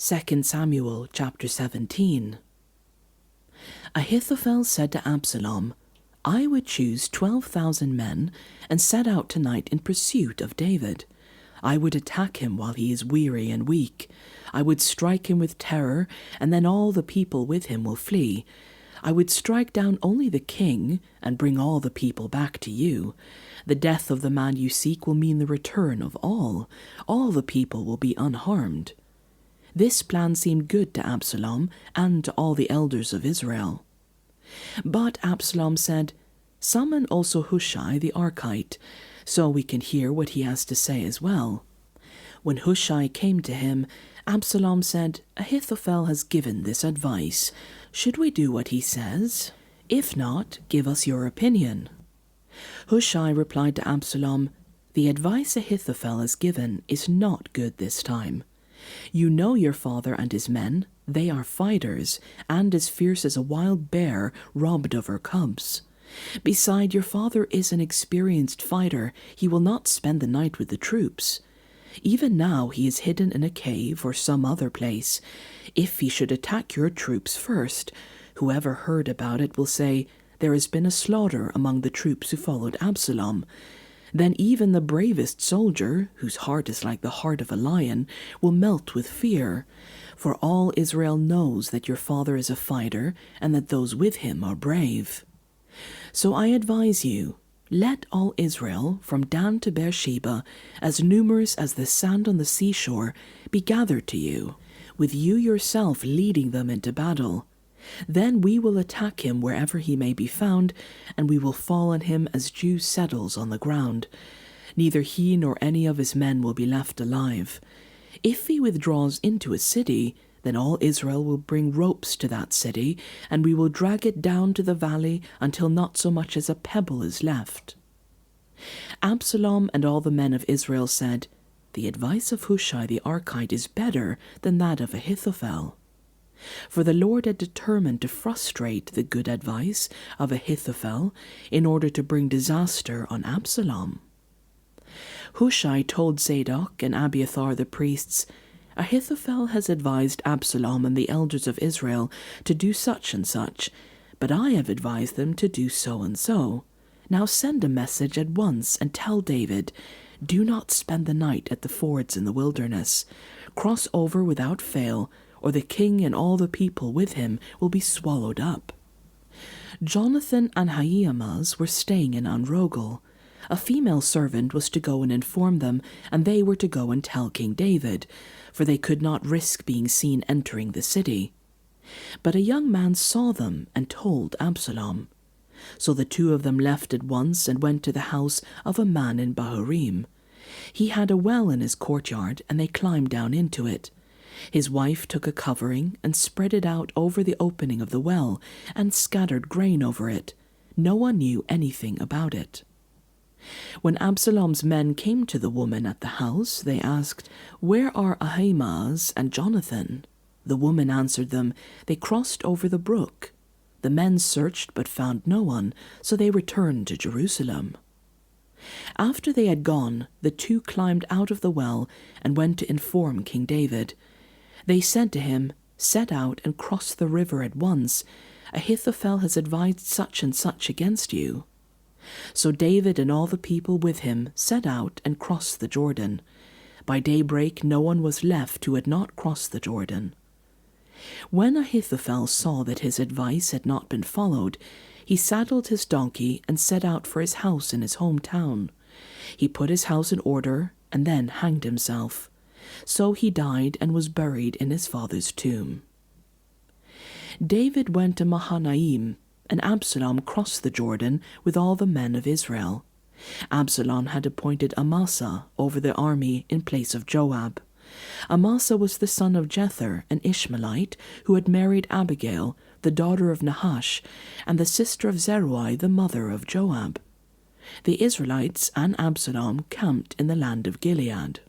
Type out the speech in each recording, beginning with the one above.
2 Samuel chapter 17. Ahithophel said to Absalom, I would choose 12,000 men and set out tonight in pursuit of David. I would attack him while he is weary and weak. I would strike him with terror, and then all the people with him will flee. I would strike down only the king and bring all the people back to you. The death of the man you seek will mean the return of all. All the people will be unharmed. This plan seemed good to Absalom and to all the elders of Israel. But Absalom said, Summon also Hushai the Archite, so we can hear what he has to say as well. When Hushai came to him, Absalom said, Ahithophel has given this advice. Should we do what he says? If not, give us your opinion. Hushai replied to Absalom, The advice Ahithophel has given is not good this time. You know your father and his men. They are fighters, and as fierce as a wild bear robbed of her cubs. Beside, your father is an experienced fighter. He will not spend the night with the troops. Even now he is hidden in a cave or some other place. If he should attack your troops first, whoever heard about it will say, There has been a slaughter among the troops who followed Absalom. Then even the bravest soldier, whose heart is like the heart of a lion, will melt with fear. For all Israel knows that your father is a fighter, and that those with him are brave. So I advise you, let all Israel, from Dan to Beersheba, as numerous as the sand on the seashore, be gathered to you, with you yourself leading them into battle. Then we will attack him wherever he may be found, and we will fall on him as dew settles on the ground. Neither he nor any of his men will be left alive. If he withdraws into a city, then all Israel will bring ropes to that city, and we will drag it down to the valley until not so much as a pebble is left. Absalom and all the men of Israel said, The advice of Hushai the Archite is better than that of Ahithophel. For the Lord had determined to frustrate the good advice of Ahithophel in order to bring disaster on Absalom. Hushai told Zadok and Abiathar the priests, Ahithophel has advised Absalom and the elders of Israel to do such and such, but I have advised them to do so and so. Now send a message at once and tell David, Do not spend the night at the fords in the wilderness. Cross over without fail, or the king and all the people with him will be swallowed up. Jonathan and Ahimaaz were staying in Enrogel. A female servant was to go and inform them, and they were to go and tell King David, for they could not risk being seen entering the city. But a young man saw them and told Absalom. So the two of them left at once and went to the house of a man in Bahurim. He had a well in his courtyard, and they climbed down into it. His wife took a covering and spread it out over the opening of the well and scattered grain over it. No one knew anything about it. When Absalom's men came to the woman at the house, they asked, Where are Ahimaaz and Jonathan? The woman answered them, They crossed over the brook. The men searched but found no one, so they returned to Jerusalem. After they had gone, the two climbed out of the well and went to inform King David. They said to him, Set out and cross the river at once. Ahithophel has advised such and such against you. So David and all the people with him set out and crossed the Jordan. By daybreak no one was left who had not crossed the Jordan. When Ahithophel saw that his advice had not been followed, he saddled his donkey and set out for his house in his hometown. He put his house in order and then hanged himself. So he died and was buried in his father's tomb. David went to Mahanaim, and Absalom crossed the Jordan with all the men of Israel. Absalom had appointed Amasa over the army in place of Joab. Amasa was the son of Jether, an Ishmaelite, who had married Abigail, the daughter of Nahash, and the sister of Zeruiah, the mother of Joab. The Israelites and Absalom camped in the land of Gilead.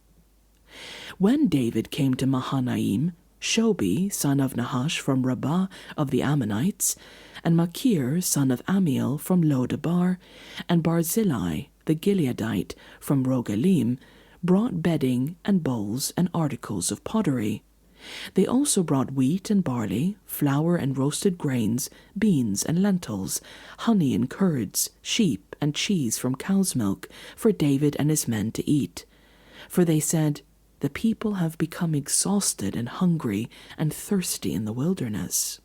When David came to Mahanaim, Shobi, son of Nahash from Rabbah of the Ammonites, and Machir, son of Amiel from Lodabar, and Barzillai, the Gileadite, from Rogelim, brought bedding and bowls and articles of pottery. They also brought wheat and barley, flour and roasted grains, beans and lentils, honey and curds, sheep and cheese from cow's milk, for David and his men to eat. For they said, "The people have become exhausted and hungry and thirsty in the wilderness."